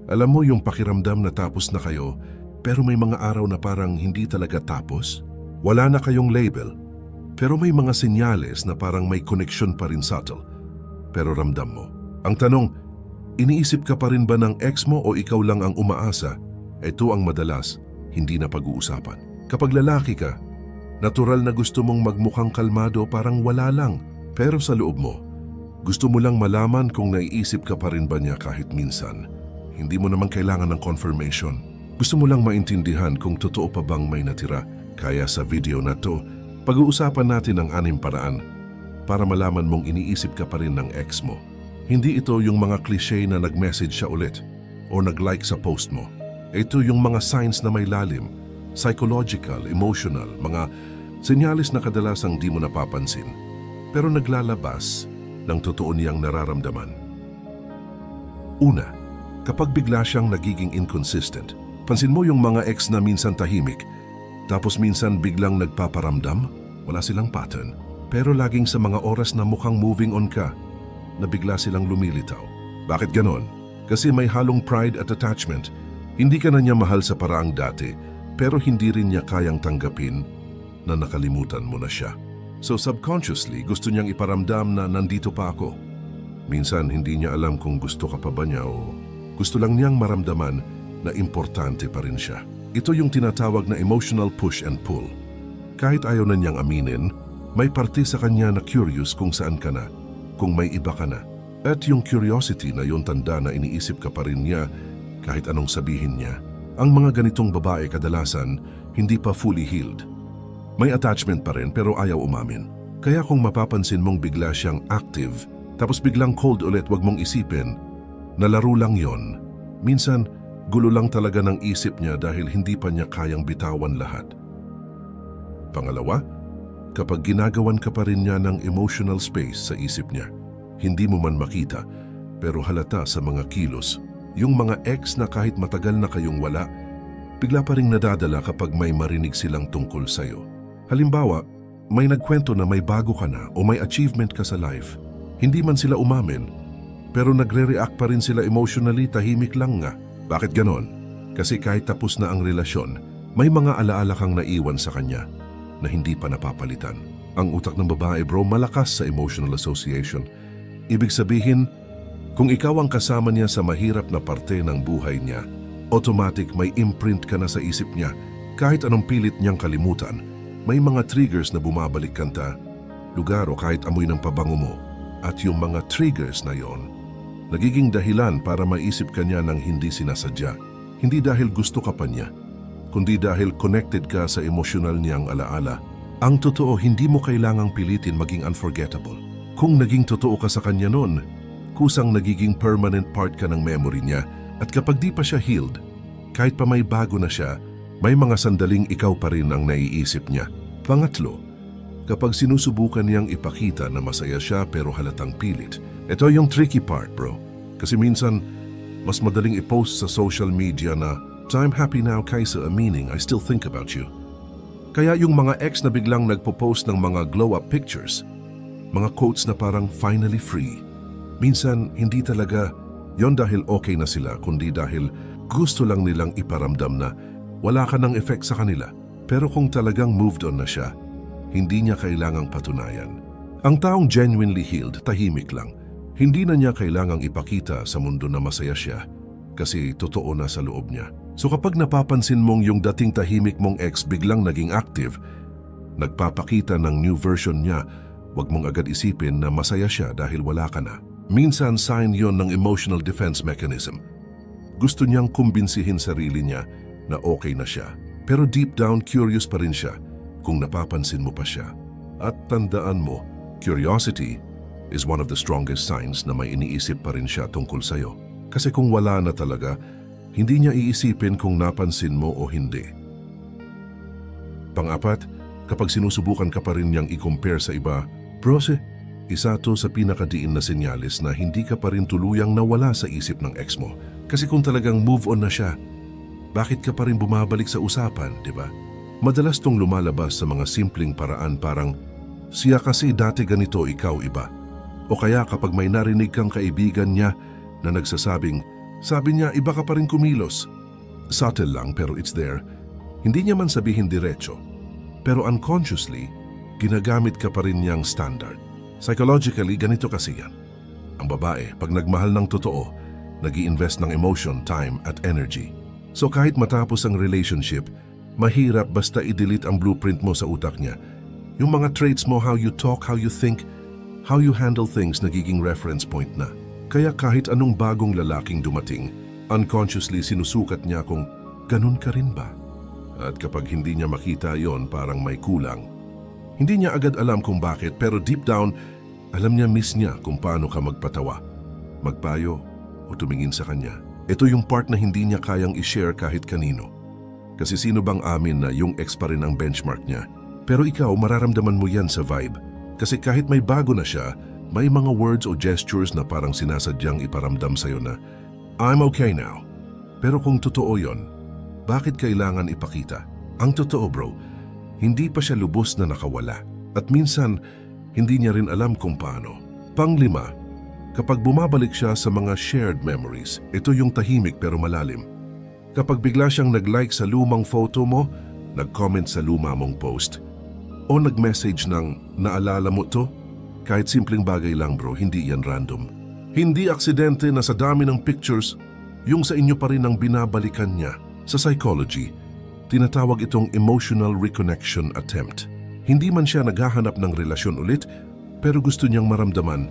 Alam mo yung pakiramdam na tapos na kayo, pero may mga araw na parang hindi talaga tapos? Wala na kayong label, pero may mga senyales na parang may connection pa rin subtle. Pero ramdam mo. Ang tanong, iniisip ka pa rin ba ng ex mo o ikaw lang ang umaasa? Ito ang madalas, hindi na pag-uusapan. Kapag lalaki ka, natural na gusto mong magmukhang kalmado, parang wala lang. Pero sa loob mo, gusto mo lang malaman kung naiisip ka pa rin ba niya kahit minsan. Hindi mo naman kailangan ng confirmation. Gusto mo lang maintindihan kung totoo pa bang may natira. Kaya sa video na to, pag-uusapan natin ang 6 paraan para malaman mong iniisip ka pa rin ng ex mo. Hindi ito yung mga cliché na nag-message siya ulit o nag-like sa post mo. Ito yung mga signs na may lalim, psychological, emotional, mga senyales na kadalasang di mo napapansin, pero naglalabas ng totoo niyang nararamdaman. Una, kapag bigla siyang nagiging inconsistent. Pansin mo yung mga ex na minsan tahimik, tapos minsan biglang nagpaparamdam, wala silang pattern, pero laging sa mga oras na mukhang moving on ka, na bigla silang lumilitaw. Bakit ganon? Kasi may halong pride at attachment. Hindi ka na niya mahal sa paraang dati, pero hindi rin niya kayang tanggapin na nakalimutan mo na siya. So subconsciously, gusto niyang iparamdam na nandito pa ako. Minsan hindi niya alam kung gusto ka pa ba niya o gusto lang niyang maramdaman na importante pa rin siya. Ito yung tinatawag na emotional push and pull. Kahit ayaw na niyang aminin, may parte sa kanya na curious kung saan ka na, kung may iba ka na. At yung curiosity na yung tanda na iniisip ka pa rin niya kahit anong sabihin niya. Ang mga ganitong babae kadalasan hindi pa fully healed. May attachment pa rin pero ayaw umamin. Kaya kung mapapansin mong bigla siyang active, tapos biglang cold ulit, wag mong isipin na laro lang yon. Minsan, gulo lang talaga ng isip niya dahil hindi pa niya kayang bitawan lahat. Pangalawa, kapag ginagawan ka pa rin niya ng emotional space sa isip niya, hindi mo man makita, pero halata sa mga kilos, yung mga ex na kahit matagal na kayong wala, bigla pa rin nadadala kapag may marinig silang tungkol sa'yo. Halimbawa, may nagkwento na may bago ka na o may achievement ka sa life. Hindi man sila umamin, pero nagre-react pa rin sila emotionally, tahimik lang nga. Bakit ganon? Kasi kahit tapos na ang relasyon, may mga alaala kang naiwan sa kanya na hindi pa napapalitan. Ang utak ng babae, bro, malakas sa emotional association. Ibig sabihin, kung ikaw ang kasama niya sa mahirap na parte ng buhay niya, automatic may imprint ka na sa isip niya. Kahit anong pilit niyang kalimutan, may mga triggers na bumabalik kanta, lugar o kahit amoy ng pabango mo. At yung mga triggers na yon, nagiging dahilan para maisip ka niya ng hindi sinasadya. Hindi dahil gusto ka pa niya, kundi dahil connected ka sa emosyonal niyang alaala. Ang totoo, hindi mo kailangang pilitin maging unforgettable. Kung naging totoo ka sa kanya noon, kusang nagiging permanent part ka ng memory niya. At kapag di pa siya healed, kahit pa may bago na siya, may mga sandaling ikaw pa rin ang naiisip niya. Pangatlo, kapag sinusubukan niyang ipakita na masaya siya pero halatang pilit. Ito yung tricky part, bro. Kasi minsan, mas madaling i-post sa social media na I'm happy now kaysa meaning I still think about you. Kaya yung mga ex na biglang nagpo-post ng mga glow-up pictures, mga quotes na parang finally free. Minsan, hindi talaga yon dahil okay na sila, kundi dahil gusto lang nilang iparamdam na wala ka ng effect sa kanila. Pero kung talagang moved on na siya, hindi niya kailangang patunayan. Ang taong genuinely healed, tahimik lang. Hindi na niya kailangang ipakita sa mundo na masaya siya kasi totoo na sa loob niya. So kapag napapansin mong yung dating tahimik mong ex biglang naging active, nagpapakita ng new version niya, wag mong agad isipin na masaya siya dahil wala ka na. Minsan sign yon ng emotional defense mechanism. Gusto niyang kumbinsihin sarili niya na okay na siya. Pero deep down curious pa rin siya kung napapansin mo pa siya. At tandaan mo, curiosity is one of the strongest signs na may iniisip pa rin siya tungkol sa'yo. Kasi kung wala na talaga, hindi niya iisipin kung napansin mo o hindi. Pang-apat, kapag sinusubukan ka pa rin niyang i-compare sa iba, brose, isa to sa pinakadiin na senyales na hindi ka pa rin tuluyang nawala sa isip ng ex mo. Kasi kung talagang move on na siya, bakit ka pa rin bumabalik sa usapan, di ba? Madalas tong lumalabas sa mga simpleng paraan parang, siya kasi dati ganito, ikaw iba. O kaya kapag may narinig kang kaibigan niya na nagsasabing, Sabi niya, iba ka pa rin kumilos. Subtle lang pero it's there. Hindi niya man sabihin diretso. Pero unconsciously, ginagamit ka pa rin niyang standard. Psychologically, ganito kasi yan. Ang babae, pag nagmahal ng totoo, nag-i-invest ng emotion, time at energy. So kahit matapos ang relationship, mahirap basta i-delete ang blueprint mo sa utak niya. Yung mga traits mo, how you talk, how you think, how you handle things, nagiging reference point na. Kaya kahit anong bagong lalaking dumating, unconsciously sinusukat niya kung ganun ka rin ba? At kapag hindi niya makita yon, parang may kulang. Hindi niya agad alam kung bakit, pero deep down, alam niya miss niya kung paano ka magpatawa, magpayo o tumingin sa kanya. Ito yung part na hindi niya kayang i-share kahit kanino. Kasi sino bang amin na yung ex pa rin ang benchmark niya? Pero ikaw, mararamdaman mo yan sa vibe. Kasi kahit may bago na siya, may mga words o gestures na parang sinasadyang iparamdam sa'yo na, I'm okay now. Pero kung totoo yon, bakit kailangan ipakita? Ang totoo bro, hindi pa siya lubos na nakawala. At minsan, hindi niya rin alam kung paano. Panglima, kapag bumabalik siya sa mga shared memories, ito yung tahimik pero malalim. Kapag bigla siyang nag-like sa lumang photo mo, nag-comment sa luma mong post, o nag-message ng naalala mo to, kahit simpleng bagay lang bro, hindi yan random. Hindi aksidente na sa dami ng pictures, yung sa inyo pa rin ang binabalikan niya. Sa psychology, tinatawag itong emotional reconnection attempt. Hindi man siya naghahanap ng relasyon ulit, pero gusto niyang maramdaman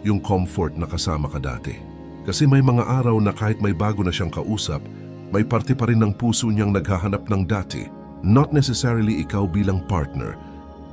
yung comfort na kasama ka dati. Kasi may mga araw na kahit may bago na siyang kausap, may parte pa rin ng puso niyang naghahanap ng dati. Not necessarily ikaw bilang partner,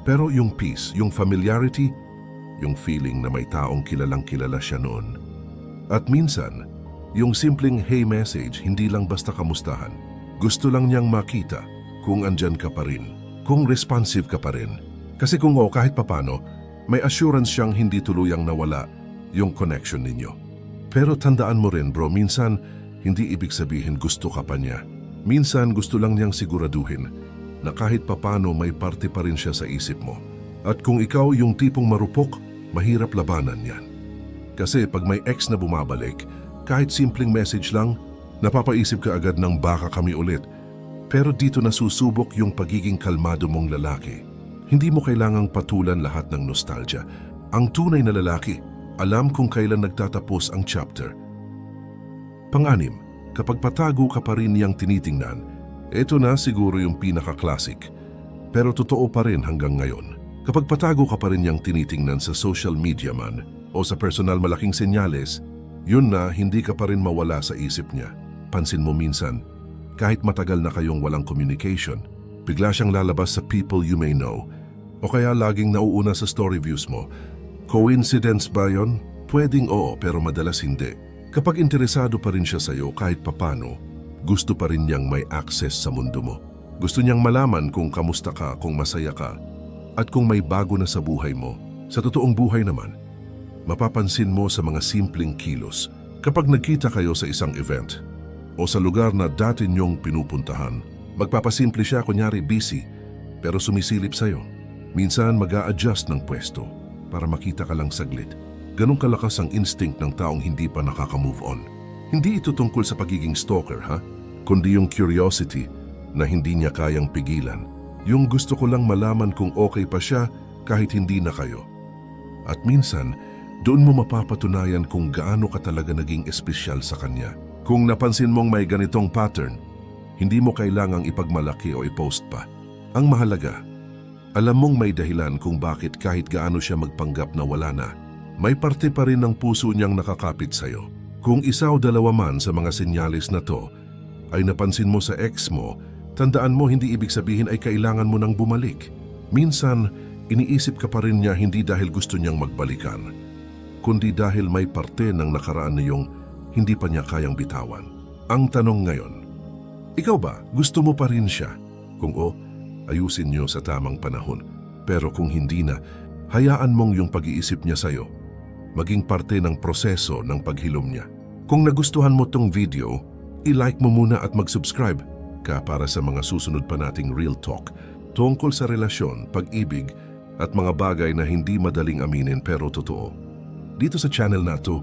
pero yung peace, yung familiarity, yung feeling na may taong kilalang kilala siya noon. At minsan, yung simpleng hey message, hindi lang basta kamustahan. Gusto lang niyang makita kung andyan ka pa rin, kung responsive ka pa rin. Kasi kung kahit papano, may assurance siyang hindi tuluyang nawala yung connection ninyo. Pero tandaan mo rin bro, minsan hindi ibig sabihin gusto ka pa niya. Minsan gusto lang niyang siguraduhin na kahit papano may parte pa rin siya sa isip mo. At kung ikaw yung tipong marupok, mahirap labanan yan. Kasi pag may ex na bumabalik, kahit simpleng message lang, napapaisip ka agad ng baka kami ulit. Pero dito nasusubok yung pagiging kalmado mong lalaki. Hindi mo kailangang patulan lahat ng nostalgia. Ang tunay na lalaki, alam kung kailan nagtatapos ang chapter. Pang-anim, kapag patago ka pa rin niyang tinitingnan, ito na siguro yung pinaka-classic. Pero totoo pa rin hanggang ngayon. Kapag patago ka pa rin niyang tinitingnan sa social media man o sa personal malaking senyales, yun na hindi ka pa rin mawala sa isip niya. Pansin mo minsan, kahit matagal na kayong walang communication, bigla siyang lalabas sa people you may know o kaya laging nauuna sa story views mo. Coincidence ba yon? Pwedeng oo pero madalas hindi. Kapag interesado pa rin siya sa'yo kahit papano, gusto pa rin niyang may access sa mundo mo. Gusto niyang malaman kung kamusta ka, kung masaya ka, at kung may bago na sa buhay mo. Sa totoong buhay naman, mapapansin mo sa mga simpleng kilos. Kapag nagkita kayo sa isang event o sa lugar na dati niyong pinupuntahan, magpapasimple siya, kunyari busy, pero sumisilip sa'yo. Minsan mag-a-adjust ng pwesto para makita ka lang saglit. Ganong kalakas ang instinct ng taong hindi pa nakaka-move on. Hindi ito tungkol sa pagiging stalker, ha? Kundi yung curiosity na hindi niya kayang pigilan. Yung gusto ko lang malaman kung okay pa siya kahit hindi na kayo. At minsan, doon mo mapapatunayan kung gaano ka talaga naging espesyal sa kanya. Kung napansin mong may ganitong pattern, hindi mo kailangang ipagmalaki o i-post pa. Ang mahalaga, alam mong may dahilan kung bakit kahit gaano siya magpanggap na wala na, may parte pa rin ng puso niyang nakakapit sa'yo. Kung isa o dalawa man sa mga senyales na to ay napansin mo sa ex mo, tandaan mo hindi ibig sabihin ay kailangan mo nang bumalik. Minsan, iniisip ka pa rin niya hindi dahil gusto niyang magbalikan, kundi dahil may parte ng nakaraan na yung hindi pa niya kayang bitawan. Ang tanong ngayon, ikaw ba gusto mo pa rin siya? Kung ayusin niyo sa tamang panahon. Pero kung hindi na, hayaan mong yung pag-iisip niya sa'yo maging parte ng proseso ng paghilom niya. Kung nagustuhan mo tong video, i-like mo muna at mag-subscribe ka para sa mga susunod pa nating Real Talk tungkol sa relasyon, pag-ibig at mga bagay na hindi madaling aminin pero totoo. Dito sa channel na to,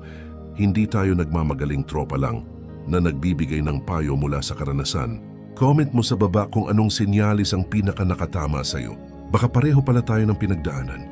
hindi tayo nagmamagaling tropa lang, na nagbibigay ng payo mula sa karanasan. Comment mo sa baba kung anong senyalis ang pinaka nakatama sa'yo. Baka pareho pala tayo ng pinagdaanan.